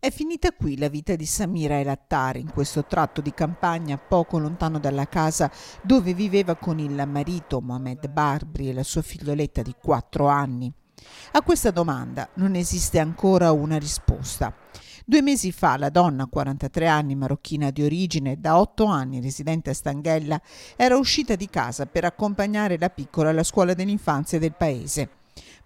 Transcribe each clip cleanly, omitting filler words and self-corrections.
È finita qui la vita di Samira El Attari, in questo tratto di campagna poco lontano dalla casa dove viveva con il marito Mohamed Barbri e la sua figlioletta di 4 anni. A questa domanda non esiste ancora una risposta. 2 mesi fa la donna, 43 anni, marocchina di origine, da 8 anni residente a Stanghella, era uscita di casa per accompagnare la piccola alla scuola dell'infanzia del paese.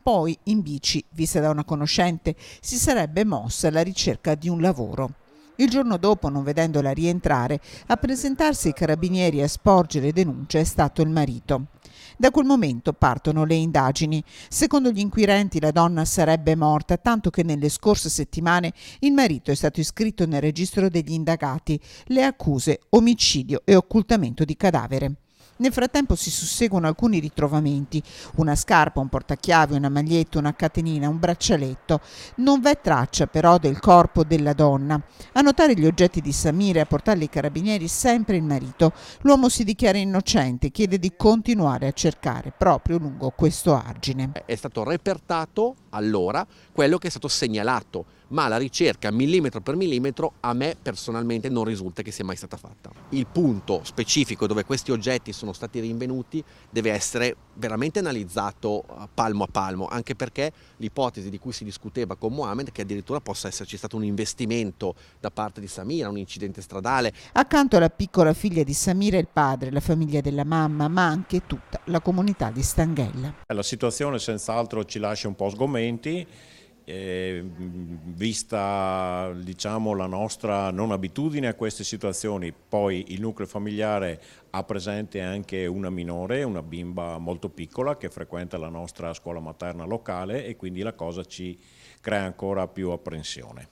Poi, in bici, vista da una conoscente, si sarebbe mossa alla ricerca di un lavoro. Il giorno dopo, non vedendola rientrare, a presentarsi ai carabinieri e a sporgere denuncia è stato il marito. Da quel momento partono le indagini. Secondo gli inquirenti la donna sarebbe morta, tanto che nelle scorse settimane il marito è stato iscritto nel registro degli indagati. Le accuse omicidio e occultamento di cadavere. Nel frattempo si susseguono alcuni ritrovamenti: una scarpa, un portachiavi, una maglietta, una catenina, un braccialetto. Non v'è traccia però del corpo della donna. A notare gli oggetti di Samira e a portarli ai carabinieri sempre il marito. L'uomo si dichiara innocente e chiede di continuare a cercare proprio lungo questo argine. È stato repertato allora quello che è stato segnalato, ma la ricerca millimetro per millimetro a me personalmente non risulta che sia mai stata fatta. Il punto specifico dove questi oggetti sono stati rinvenuti deve essere veramente analizzato palmo a palmo, anche perché l'ipotesi di cui si discuteva con Mohamed è che addirittura possa esserci stato un investimento da parte di Samira, un incidente stradale. Accanto alla piccola figlia di Samira il padre, la famiglia della mamma, ma anche tutta la comunità di Stanghella. La situazione senz'altro ci lascia un po' sgomenti, vista, diciamo, la nostra non abitudine a queste situazioni. Poi il nucleo familiare ha presente anche una minore, una bimba molto piccola che frequenta la nostra scuola materna locale, e quindi la cosa ci crea ancora più apprensione.